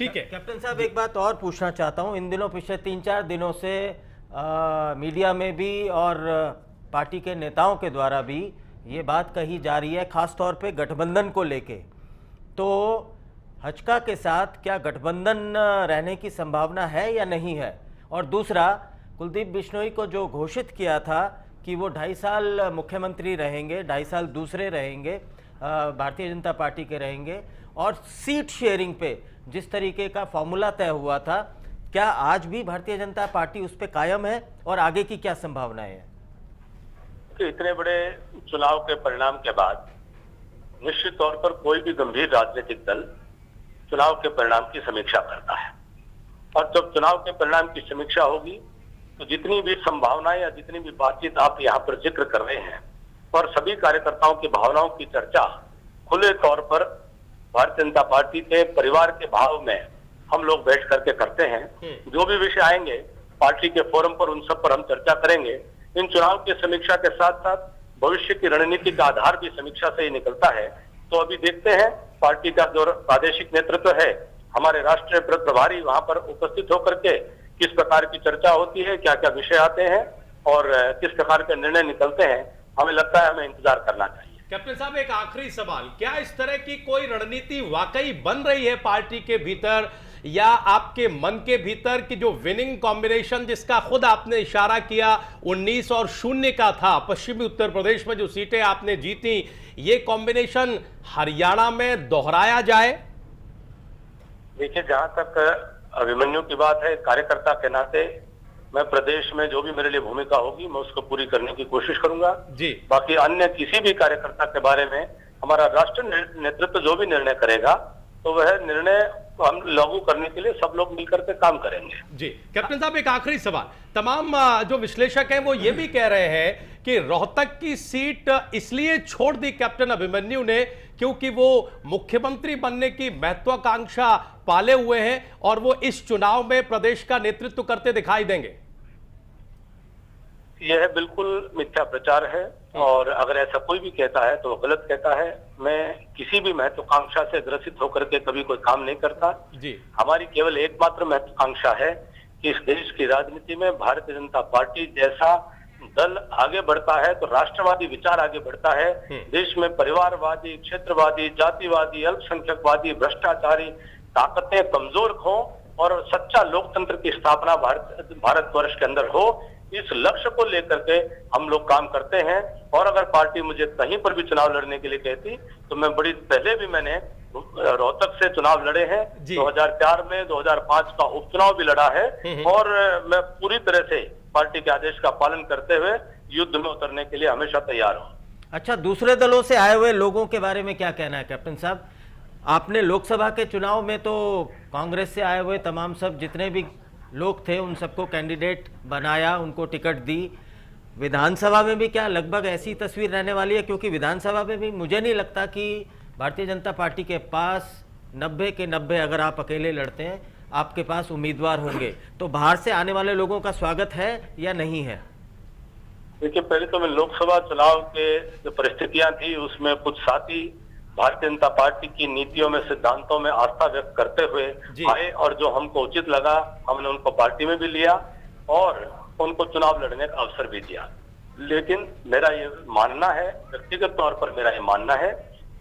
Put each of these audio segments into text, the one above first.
ठीक है कैप्टन साहब, एक बात और पूछना चाहता हूं। इन दिनों पिछले 3-4 दिनों से मीडिया में भी और पार्टी के नेताओं के द्वारा भी ये बात कही जा रही है, खास तौर पे गठबंधन को लेके। तो हजका के साथ क्या गठबंधन रहने की संभावना है या नहीं है? और दूसरा, कुलदीप बिश्नोई को जो घोषित किया था कि वो 2.5 साल मुख्यमंत्री रहेंगे, 2.5 साल दूसरे रहेंगे, भारतीय जनता पार्टी के रहेंगे, और सीट शेयरिंग पे जिस तरीके का फॉर्मूला तय हुआ था, क्या आज भी भारतीय जनता पार्टी उस पर कायम है और आगे की क्या संभावनाएं हैं? कि इतने बड़े चुनाव के परिणाम के बाद निश्चित तौर पर कोई भी गंभीर राजनीतिक दल चुनाव के परिणाम की समीक्षा करता है, और जब चुनाव के परिणाम की समीक्षा होगी तो जितनी भी संभावनाएं या जितनी भी बातचीत आप यहाँ पर जिक्र कर रहे हैं और सभी कार्यकर्ताओं की भावनाओं की चर्चा खुले तौर पर भारतीय जनता पार्टी के परिवार के भाव में हम लोग बैठ करके करते हैं। जो भी विषय आएंगे पार्टी के फोरम पर, उन सब पर हम चर्चा करेंगे। इन चुनाव की समीक्षा के साथ साथ भविष्य की रणनीति का आधार भी समीक्षा से ही निकलता है। तो अभी देखते हैं पार्टी का जो प्रादेशिक नेतृत्व है, हमारे राष्ट्रीय प्रभारी वहां पर उपस्थित होकर के किस प्रकार की चर्चा होती है, क्या क्या विषय आते हैं और किस प्रकार के निर्णय निकलते हैं। हमें लगता है हमें इंतजार करना चाहिए। कैप्टन साहब, एक आखिरी सवाल, क्या इस तरह की कोई रणनीति वाकई बन रही है पार्टी के भीतर या आपके मन के भीतर कि जो विनिंग कॉम्बिनेशन जिसका खुद आपने इशारा किया 19 और 0 का था, पश्चिमी उत्तर प्रदेश में जो सीटें आपने जीती, ये कॉम्बिनेशन हरियाणा में दोहराया जाए? देखिए, जहां तक अभिमन्यु की बात है, कार्यकर्ता के नाते मैं प्रदेश में जो भी मेरे लिए भूमिका होगी मैं उसको पूरी करने की कोशिश करूंगा जी। बाकी अन्य किसी भी कार्यकर्ता के बारे में हमारा राष्ट्रीय नेतृत्व जो भी निर्णय करेगा तो वह निर्णय हम लागू करने के लिए सब लोग मिलकर के काम करेंगे। जी कैप्टन साहब, एक आखिरी सवाल, तमाम जो विश्लेषक हैं वो ये भी कह रहे हैं कि रोहतक की सीट इसलिए छोड़ दी कैप्टन अभिमन्यु ने क्योंकि वो मुख्यमंत्री बनने की महत्वाकांक्षा पाले हुए हैं और वो इस चुनाव में प्रदेश का नेतृत्व करते दिखाई देंगे। यह बिल्कुल मिथ्या प्रचार है और अगर ऐसा कोई भी कहता है तो वो गलत कहता है। मैं किसी भी महत्वाकांक्षा से ग्रसित होकर के कभी कोई काम नहीं करता जी। हमारी केवल एकमात्र महत्वाकांक्षा है कि इस देश की राजनीति में भारतीय जनता पार्टी जैसा दल आगे बढ़ता है तो राष्ट्रवादी विचार आगे बढ़ता है। देश में परिवारवादी, क्षेत्रवादी, जातिवादी, अल्पसंख्यकवादी, भ्रष्टाचारी ताकतें कमजोर हो और सच्चा लोकतंत्र की स्थापना भारतवर्ष के अंदर हो, इस लक्ष्य को लेकर के हम लोग काम करते हैं। और अगर पार्टी मुझे कहीं पर भी चुनाव लड़ने के लिए कहती तो मैं बड़ी पहले भी मैंने रोहतक से चुनाव लड़े हैं, 2004 में, 2005 का उपचुनाव भी लड़ा है और मैं पूरी तरह से पार्टी के आदेश का पालन करते हुए युद्ध में उतरने के लिए हमेशा तैयार हूं। अच्छा, दूसरे दलों से आए हुए लोगों के बारे में क्या कहना है कैप्टन साहब? आपने लोकसभा के चुनाव में तो कांग्रेस से आए हुए तमाम सब जितने भी लोग थे उन सबको कैंडिडेट बनाया, उनको टिकट दी। विधानसभा में भी क्या लगभग ऐसी तस्वीर रहने वाली है? क्योंकि विधानसभा में भी मुझे नहीं लगता कि भारतीय जनता पार्टी के पास 90 के 90 अगर आप अकेले लड़ते हैं आपके पास उम्मीदवार होंगे, तो बाहर से आने वाले लोगों का स्वागत है या नहीं है? देखिए, पहले तो मैं लोकसभा चुनाव के जो परिस्थितियां थी उसमें कुछ साथी भारतीय जनता पार्टी की नीतियों में, सिद्धांतों में आस्था व्यक्त करते हुए आए और जो हमको उचित लगा हमने उनको पार्टी में भी लिया और उनको चुनाव लड़ने का अवसर भी दिया। लेकिन मेरा ये मानना है, व्यक्तिगत तौर पर मेरा ये मानना है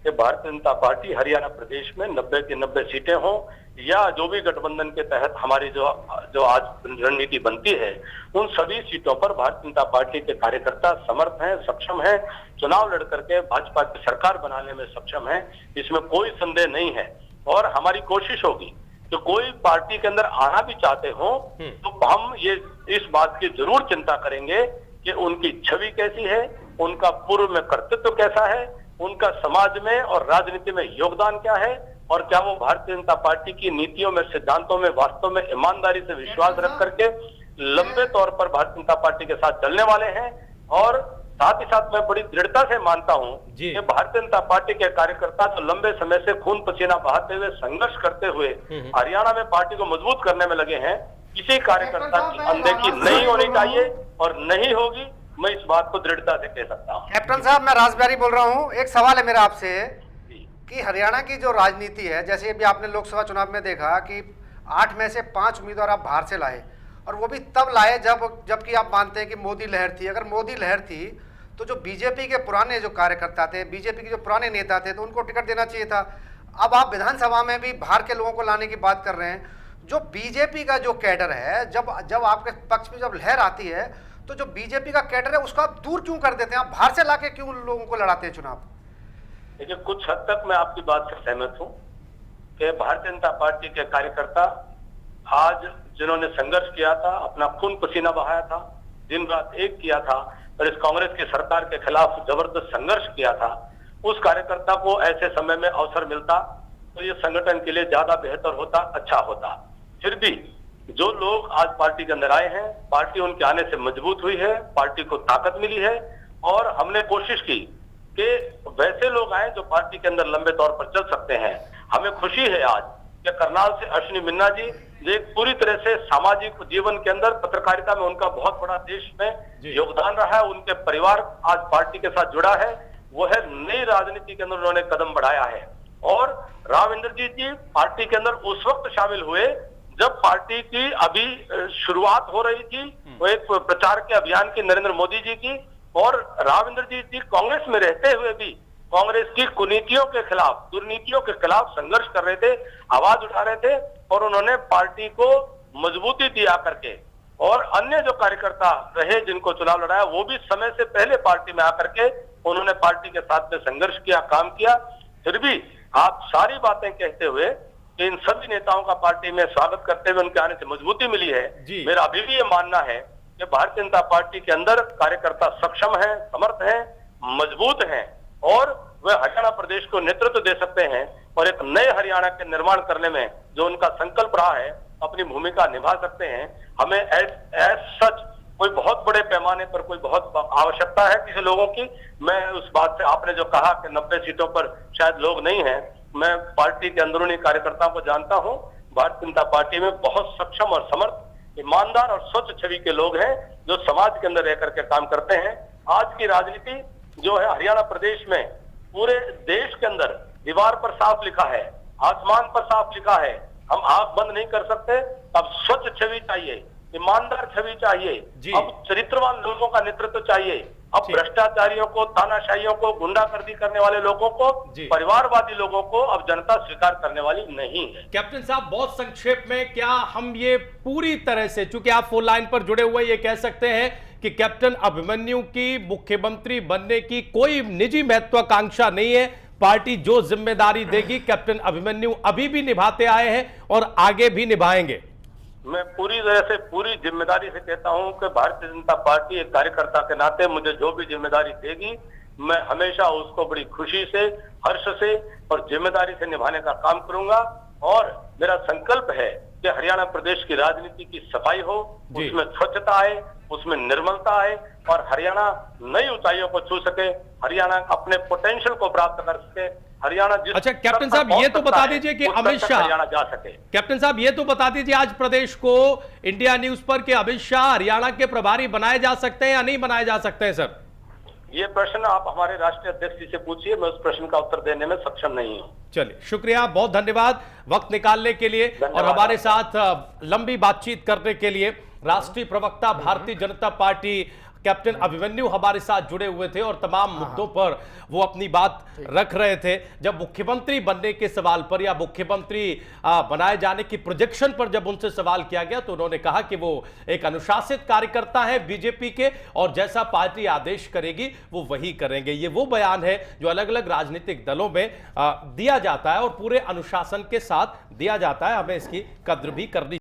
कि भारतीय जनता पार्टी हरियाणा प्रदेश में 90 की 90 सीटें हों या जो भी गठबंधन के तहत हमारी जो आज रणनीति बनती है उन सभी सीटों पर भारतीय जनता पार्टी के कार्यकर्ता समर्थ हैं, सक्षम हैं, चुनाव लड़ करके भाजपा की सरकार बनाने में सक्षम है, इसमें कोई संदेह नहीं है। और हमारी कोशिश होगी कि कोई पार्टी के अंदर आना भी चाहते हो तो हम ये इस बात की जरूर चिंता करेंगे कि उनकी छवि कैसी है, उनका पूर्व में कर्तृत्व कैसा है, उनका समाज में और राजनीति में योगदान क्या है और क्या वो भारतीय जनता पार्टी की नीतियों में, सिद्धांतों में वास्तव में ईमानदारी से विश्वास रख करके लंबे तौर पर भारतीय जनता पार्टी के साथ चलने वाले हैं। और साथ ही साथ मैं बड़ी दृढ़ता से मानता हूं कि भारतीय जनता पार्टी के कार्यकर्ता जो लंबे समय से खून पसीना बहाते हुए संघर्ष करते हुए हरियाणा में पार्टी को मजबूत करने में लगे हैं, किसी कार्यकर्ता की अनदेखी नहीं होनी चाहिए और नहीं होगी, मैं इस बात को दृढ़ता से कह सकता हूं। कैप्टन साहब, मैं राजबिहारी बोल रहा हूं। एक सवाल है मेरा आपसे कि हरियाणा की जो राजनीति है, जैसे अभी आपने लोकसभा चुनाव में देखा कि 8 में से 5 उम्मीदवार आप बाहर से लाए, और वो भी तब लाए जबकि आप मानते हैं कि मोदी लहर थी। अगर मोदी लहर थी तो जो बीजेपी के पुराने जो कार्यकर्ता थे, बीजेपी के जो पुराने नेता थे, तो उनको टिकट देना चाहिए था। अब आप विधानसभा में भी बाहर के लोगों को लाने की बात कर रहे हैं। जो बीजेपी का जो कैडर है, जब आपके पक्ष में जब लहर आती है तो जो बीजेपी का कैडर है उसको आप दूर क्यों कर देते हैं? आप बाहर से लाके क्यों लोगों को लड़ाते हैं चुनाव? देखिए, कुछ हद तक मैं आपकी बात से सहमत हूं कि भारतीय जनता पार्टी के कार्यकर्ता आज जिन्होंने संघर्ष किया था, अपना खून पसीना बहाया था, दिन रात एक किया था और इस कांग्रेस की सरकार के खिलाफ जबरदस्त संघर्ष किया था, उस कार्यकर्ता को ऐसे समय में अवसर मिलता तो ये संगठन के लिए ज्यादा बेहतर होता, अच्छा होता। फिर भी जो लोग आज पार्टी के अंदर आए हैं, पार्टी उनके आने से मजबूत हुई है, पार्टी को ताकत मिली है और हमने कोशिश की कि वैसे लोग आए जो पार्टी के अंदर लंबे तौर पर चल सकते हैं। हमें खुशी है आज कि करनाल से अश्विनी मिन्ना जी, जो एक पूरी तरह से सामाजिक जीवन के अंदर पत्रकारिता में उनका बहुत बड़ा देश में योगदान रहा है, उनके परिवार आज पार्टी के साथ जुड़ा है, वो है नई राजनीति के अंदर उन्होंने कदम बढ़ाया है। और राव इंद्रजीत जी पार्टी के अंदर उस वक्त शामिल हुए जब पार्टी की अभी शुरुआत हो रही थी, वो एक प्रचार के अभियान की नरेंद्र मोदी जी की, और राव इंद्रजीत जी कांग्रेस में रहते हुए भी कांग्रेस की कुनीतियों के खिलाफ, दुर्नीतियों के खिलाफ संघर्ष कर रहे थे, आवाज उठा रहे थे और उन्होंने पार्टी को मजबूती दिया करके, और अन्य जो कार्यकर्ता रहे जिनको चुनाव लड़ाया वो भी समय से पहले पार्टी में आकर के उन्होंने पार्टी के साथ में संघर्ष किया, काम किया। फिर भी आप सारी बातें कहते हुए कि इन सभी नेताओं का पार्टी में स्वागत करते हुए उनके आने से मजबूती मिली है। मेरा अभी भी ये मानना है कि भारतीय जनता पार्टी के अंदर कार्यकर्ता सक्षम है, समर्थ है, मजबूत है और वह हरियाणा प्रदेश को नेतृत्व दे सकते हैं और एक नए हरियाणा के निर्माण करने में जो उनका संकल्प रहा है अपनी भूमिका निभा सकते हैं। हमें सच कोई बहुत बड़े पैमाने पर कोई बहुत आवश्यकता है किसी लोगों की, मैं उस बात से, आपने जो कहा कि 90 सीटों पर शायद लोग नहीं हैं, मैं पार्टी के अंदरूनी कार्यकर्ताओं को जानता हूं। भारतीय जनता पार्टी में बहुत सक्षम और समर्थ, ईमानदार और स्वच्छ छवि के लोग हैं जो समाज के अंदर रह करके काम करते हैं। आज की राजनीति जो है हरियाणा प्रदेश में, पूरे देश के अंदर दीवार पर साफ लिखा है, आसमान पर साफ लिखा है, हम आंख बंद नहीं कर सकते। अब स्वच्छ छवि चाहिए, ईमानदार छवि चाहिए, अब चरित्रवान लोगों का नेतृत्व चाहिए, अब भ्रष्टाचारियों को, तानाशाहियों को, गुंडागर्दी करने वाले लोगों को, परिवारवादी लोगों को अब जनता स्वीकार करने वाली नहीं है। कैप्टन साहब, बहुत संक्षेप में क्या हम ये पूरी तरह से, चूंकि आप फोन लाइन पर जुड़े हुए, ये कह सकते हैं कि कैप्टन अभिमन्यु की मुख्यमंत्री बनने की कोई निजी महत्वाकांक्षा नहीं है, पार्टी जो जिम्मेदारी देगी कैप्टन अभिमन्यु अभी भी निभाते आए हैं और आगे भी निभाएंगे? मैं पूरी तरह से, पूरी जिम्मेदारी से कहता हूं कि भारतीय जनता पार्टी एक कार्यकर्ता के नाते मुझे जो भी जिम्मेदारी देगी, मैं हमेशा उसको बड़ी खुशी से, हर्ष से और जिम्मेदारी से निभाने का काम करूंगा। और मेरा संकल्प है कि हरियाणा प्रदेश की राजनीति की सफाई हो, उसमें स्वच्छता आए, उसमें निर्मलता आए और हरियाणा नई ऊंचाइयों को छू सके, हरियाणा अपने पोटेंशियल को प्राप्त कर सके, हरियाणा जिस। अच्छा कैप्टन साहब, ये तो बता दीजिए कि अमित शाह हरियाणा जा सके। कैप्टन साहब, ये तो बता दीजिए आज प्रदेश को इंडिया न्यूज पर कि अमित शाह हरियाणा के प्रभारी बनाए जा सकते हैं या नहीं बनाए जा सकते हैं? सर, ये प्रश्न आप हमारे राष्ट्रीय अध्यक्ष जी से पूछिए, मैं उस प्रश्न का उत्तर देने में सक्षम नहीं हूं। चलिए, शुक्रिया, बहुत धन्यवाद वक्त निकालने के लिए और हमारे साथ लंबी बातचीत करने के लिए। राष्ट्रीय प्रवक्ता भारतीय जनता पार्टी कैप्टन अभिमन्यु हमारे साथ जुड़े हुए थे और तमाम मुद्दों पर वो अपनी बात रख रहे थे। जब मुख्यमंत्री बनने के सवाल पर या मुख्यमंत्री बनाए जाने की प्रोजेक्शन पर जब उनसे सवाल किया गया तो उन्होंने कहा कि वो एक अनुशासित कार्यकर्ता है बीजेपी के और जैसा पार्टी आदेश करेगी वो वही करेंगे। ये वो बयान है जो अलग अलग राजनीतिक दलों में दिया जाता है और पूरे अनुशासन के साथ दिया जाता है। हमें इसकी कद्र भी करनी